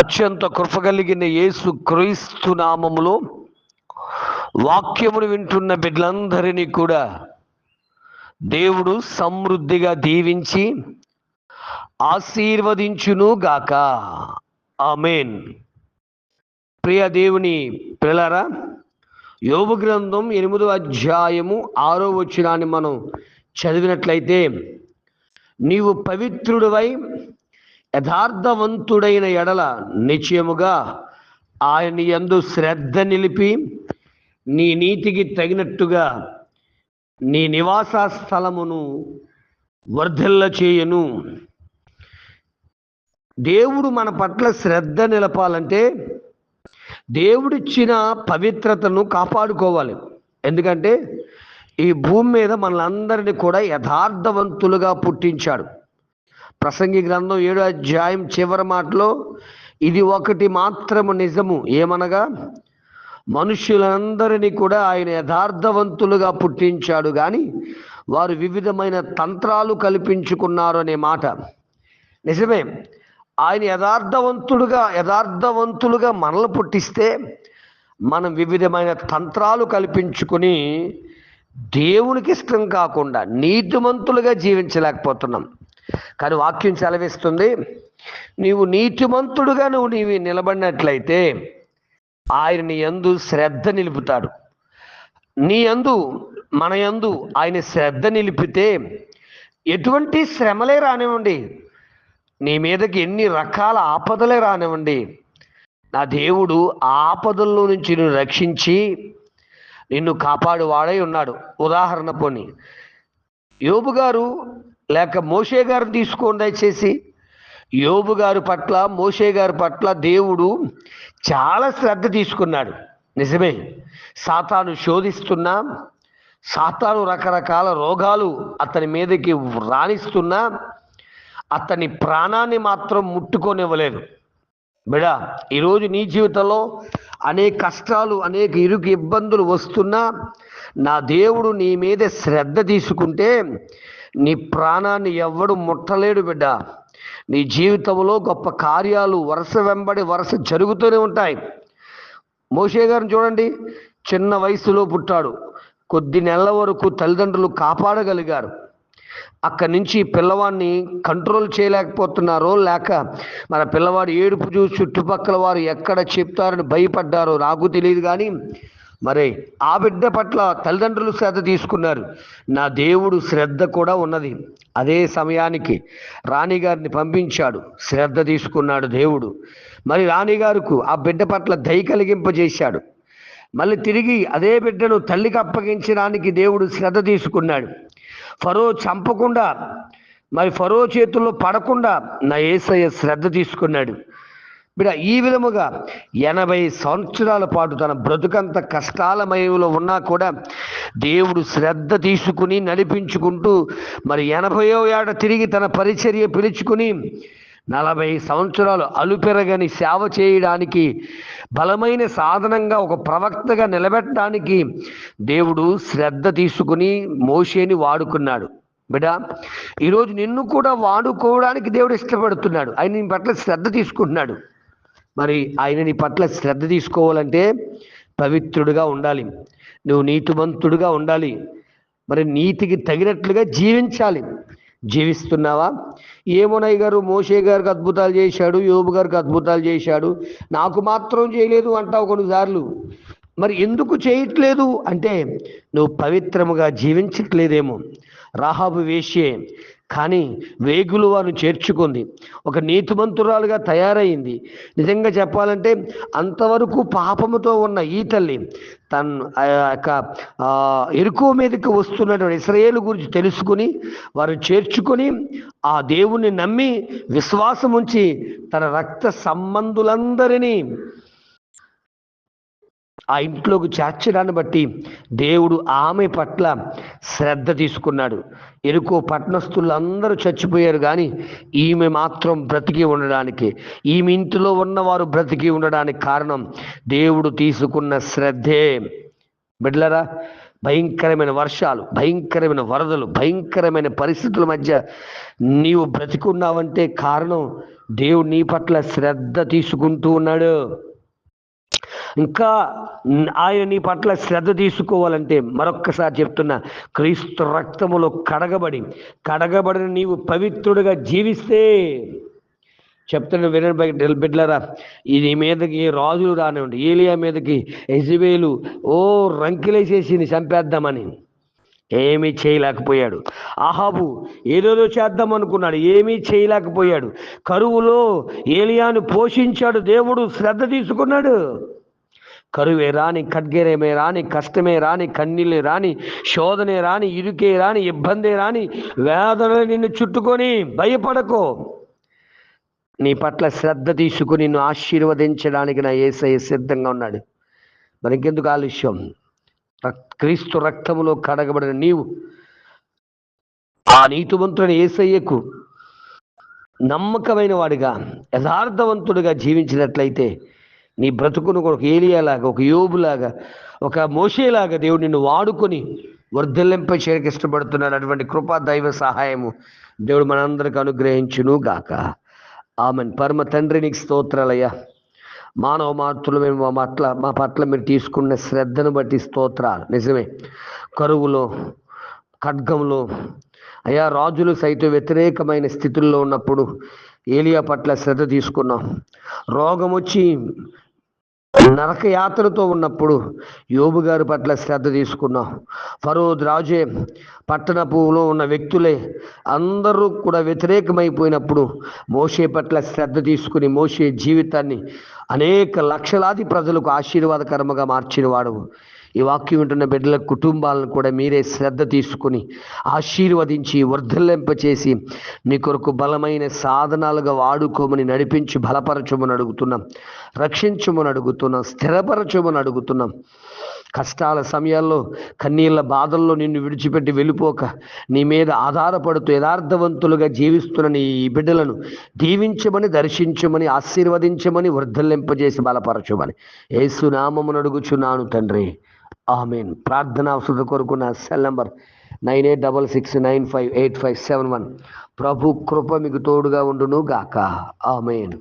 అత్యంత కృప కలిగిన యేసు క్రీస్తు నామములో వాక్యమును వింటున్న బిడ్డలందరినీ కూడా దేవుడు సమృద్ధిగా దీవించి ఆశీర్వదించును గాక. ఆమేన్. ప్రియ దేవుని పిల్లరా, యోబు గ్రంథం 8వ అధ్యాయము 6వ వచనాన్ని మనం చదివినట్లయితే, నీవు పవిత్రుడివై యథార్థవంతుడైన ఎడల నిశ్చయముగా ఆయన యందు శ్రద్ధ నిలిపి నీ నీతికి తగినట్టుగా నీ నివాస స్థలమును వర్ధిల్ల చేయను. దేవుడు మన పట్ల శ్రద్ధ నిలపాలంటే దేవుడిచ్చిన పవిత్రతను కాపాడుకోవాలి. ఎందుకంటే ఈ భూమి మీద మనలందరినీ కూడా యథార్థవంతులుగా పుట్టించాడు. ప్రసంగి గ్రంథం 7వ అధ్యాయం చివరి మాటలో ఇది ఒకటి మాత్రము నిజము, ఏమనగా మనుషులందరినీ కూడా ఆయన యథార్థవంతులుగా పుట్టించాడు, కానీ వారు వివిధమైన తంత్రాలు కల్పించుకున్నారు అనే మాట నిజమే. ఆయన యథార్థవంతులుగా మనల్ని పుట్టిస్తే మనం వివిధమైన తంత్రాలు కల్పించుకుని దేవునికి ఇష్టం కాకుండా నీతిమంతులుగా జీవించలేకపోతున్నాం. కానీ వాక్యం సెలవిస్తుంది, నీవు నీతిమంతుడుగా నీవు నిలబడినట్లయితే ఆయన నీ యందు శ్రద్ధ నిలుపుతాడు. నీ యందు మన యందు ఆయన శ్రద్ధ నిలిపితే ఎటువంటి శ్రమలే రానివ్వండి, నీ మీదకి ఎన్ని రకాల ఆపదలే రానివ్వండి, నా దేవుడు ఆ ఆపదల్లో నుంచి నిన్ను రక్షించి నిన్ను కాపాడువాడై ఉన్నాడు. ఉదాహరణ పోని యోబు గారు లేక మోషే గారు తీసుకోండి దయచేసి. యోబు గారి పట్ల మోషే గారి పట్ల దేవుడు చాలా శ్రద్ధ తీసుకున్నాడు. నిజమే, సాతాను శోధిస్తున్నా, సాతాను రకరకాల రోగాలు అతని మీదకి రాణిస్తున్నా అతని ప్రాణాన్ని మాత్రం ముట్టుకోనివ్వలేదు. బిడా, ఈరోజు నీ జీవితంలో అనేక కష్టాలు, అనేక ఇరుకు ఇబ్బందులు వస్తున్నా నా దేవుడు నీ మీద శ్రద్ధ తీసుకుంటే నీ ప్రాణాన్ని ఎవ్వడు ముట్టలేడు. బిడ్డ, నీ జీవితంలో గొప్ప కార్యాలు వరుస వెంబడి వరుస జరుగుతూనే ఉంటాయి. మోషే గారిని చూడండి, చిన్న వయసులో పుట్టాడు, కొద్ది నెలల వరకు తల్లిదండ్రులు కాపాడగలిగారు. అక్కడి నుంచి పిల్లవాడిని కంట్రోల్ చేయలేకపోతున్నారో, లేక మన పిల్లవాడు ఏడుపు చూసి చుట్టుపక్కల వారు ఎక్కడ చెప్తారని భయపడ్డారో నాకు తెలియదు, కానీ మరి ఆ బిడ్డ పట్ల తల్లిదండ్రులు శ్రద్ధ తీసుకున్నారు. నా దేవుడు శ్రద్ధ కూడా ఉన్నది. అదే సమయానికి రాణిగారిని పంపించాడు, శ్రద్ధ తీసుకున్నాడు దేవుడు. మరి రాణిగారుకు ఆ బిడ్డ పట్ల దయ కలిగింపజేశాడు. మళ్ళీ తిరిగి అదే బిడ్డను తల్లికి అప్పగించడానికి దేవుడు శ్రద్ధ తీసుకున్నాడు. ఫరో చంపకుండా, మరి ఫరో చేతుల్లో పడకుండా నా యేసయ్య శ్రద్ధ తీసుకున్నాడు. బిడ్డ, ఈ విధముగా 80 సంవత్సరాల పాటు తన బ్రతుకంత కష్టాలమయంలో ఉన్నా కూడా దేవుడు శ్రద్ధ తీసుకుని నడిపించుకుంటూ మరి 80వ ఏట తిరిగి తన పరిచర్య పిలుచుకుని 40 సంవత్సరాలు అలుపెరగని సేవ చేయడానికి, బలమైన సాధనంగా ఒక ప్రవక్తగా నిలబెట్టడానికి దేవుడు శ్రద్ధ తీసుకుని మోషేని వాడుకున్నాడు. బిడ్డ, ఈరోజు నిన్ను కూడా వాడుకోవడానికి దేవుడు ఇష్టపడుతున్నాడు. ఆయన నీ పట్ల శ్రద్ధ తీసుకుంటున్నాడు. మరి ఆయన నీ పట్ల శ్రద్ధ తీసుకోవాలంటే పవిత్రుడిగా ఉండాలి, నువ్వు నీతిమంతుడిగా ఉండాలి, మరి నీతికి తగినట్లుగా జీవించాలి. జీవిస్తున్నావా? ఏమోనయ్య గారు మోషే గారికి అద్భుతాలు చేశాడు, యోబు గారికి అద్భుతాలు చేశాడు, నాకు మాత్రం చేయలేదు అంటావు కొన్నిసార్లు. మరి ఎందుకు చేయట్లేదు అంటే నువ్వు పవిత్రముగా జీవించట్లేదేమో. రాహాబు వేశ్యే, కానీ వేగులు వారు చేర్చుకుంది, ఒక నీతిమంతురాలుగా తయారైంది. నిజంగా చెప్పాలంటే అంతవరకు పాపముతో ఉన్న ఈ తల్లి తను ఎరుకో మీదకి వస్తున్నటువంటి ఇశ్రాయేలు గురించి తెలుసుకుని వారు చేర్చుకొని ఆ దేవుణ్ణి నమ్మి విశ్వాసం ఉంచి తన రక్త సంబంధులందరినీ ఆ ఇంట్లోకి చేర్చడాన్ని బట్టి దేవుడు ఆమె పట్ల శ్రద్ధ తీసుకున్నాడు. ఎరుకో పట్టణస్థులు అందరూ చచ్చిపోయారు, కానీ ఈమె మాత్రం బ్రతికి ఉండడానికి, ఈమె ఇంటిలో ఉన్నవారు బ్రతికి ఉండడానికి కారణం దేవుడు తీసుకున్న శ్రద్ధే. బిడ్డలారా, భయంకరమైన వర్షాలు, భయంకరమైన వరదలు, భయంకరమైన పరిస్థితుల మధ్య నీవు బ్రతికున్నావంటే కారణం దేవుడు నీ పట్ల శ్రద్ధ తీసుకుంటూ ఉన్నాడు. ఇంకా ఆయన నీ పట్ల శ్రద్ధ తీసుకోవాలంటే మరొక్కసారి చెప్తున్నా, క్రీస్తు రక్తములో కడగబడిన నీవు పవిత్రుడిగా జీవిస్తే, చెప్తున్న వినండి బిడ్డలారా, ఇది మీదకి రాజులు రానివ్వండి, ఏలియా మీదకి యెజబెలు రంకిలేసేసింది చంపేద్దామని, ఏమీ చేయలేకపోయాడు. అహాబు ఏదేదో చేద్దాం అనుకున్నాడు, ఏమీ చేయలేకపోయాడు. కరువులో ఏలియాను పోషించాడు దేవుడు, శ్రద్ధ తీసుకున్నాడు. కరువే రాని, ఖడ్గేరేమే రాని, కష్టమే రాని, కన్నీళ్ళే రాని, శోధనే రాని, ఇరుకే రాని, ఇబ్బందే రాని, వేదన నిన్ను చుట్టుకొని భయపడకో. నీ పట్ల శ్రద్ధ తీసుకుని నిన్ను ఆశీర్వదించడానికి నా యేసయ్య సిద్ధంగా ఉన్నాడు. మరి ఇంకెందుకు ఆలస్యం? క్రీస్తు రక్తములో కడగబడిన నీవు ఆ నీతివంతుడైన యేసయ్యకు నమ్మకమైన వాడిగా, యథార్థవంతుడిగా జీవించినట్లయితే నీ బ్రతుకును ఒక ఏలియాలాగా, ఒక యోబులాగా, ఒక మోషేలాగా దేవుడు నిన్ను వాడుకొని వర్ధిల్లింప చేయడానికి ఇష్టపడుతున్నాడు. అటువంటి కృపా దైవ సహాయము దేవుడు మనందరికి అనుగ్రహించును గాక. ఆమెన్. పరమ తండ్రి నీకు స్తోత్రాలయ్యా. మానవ మాతృలు మా పట్ల మీరు తీసుకున్న శ్రద్ధను బట్టి స్తోత్రాలు. నిజమే, కరువులో, ఖడ్గంలో అయ్యా, రాజులు సైతం వ్యతిరేకమైన స్థితుల్లో ఉన్నప్పుడు ఏలియా పట్ల శ్రద్ధ తీసుకున్నాం. రోగం వచ్చి నరకయాత్రతో ఉన్నప్పుడు యోబు గారి పట్ల శ్రద్ధ తీసుకున్నాం. ఫరో రాజే, పట్టణపులో ఉన్న వ్యక్తులే అందరూ కూడా వ్యతిరేకమైపోయినప్పుడు మోషే పట్ల శ్రద్ధ తీసుకుని మోషే జీవితాన్ని అనేక లక్షలాది ప్రజలకు ఆశీర్వాదకరముగా మార్చిన వాడు. ఈ వాక్యం వింటున్న బిడ్డల కుటుంబాలను కూడా మీరే శ్రద్ధ తీసుకుని ఆశీర్వదించి వర్ధిల్లింపచేసి నీ కొరకు బలమైన సాధనాలుగా వాడుకోమని నడిపించి బలపరచమని అడుగుతున్నాం, రక్షించమని అడుగుతున్నాం, స్థిరపరచమని అడుగుతున్నాం. కష్టాల సమయాల్లో, కన్నీళ్ళ బాధల్లో నిన్ను విడిచిపెట్టి వెళ్ళిపోక నీ మీద ఆధారపడుతూ యథార్థవంతులుగా జీవిస్తున్న నీ బిడ్డలను దీవించమని, దర్శించమని, ఆశీర్వదించమని, వర్ధిల్లింపజేసి బలపరచమని యేసు నామమున అడుగుచున్నాను తండ్రి. ఆమేన్. ప్రార్థన అవసరం కొరకు నా సెల్ నంబర్ 9866958571. ప్రభు కృప మీకు తోడుగా ఉండును గాక. ఆమేన్.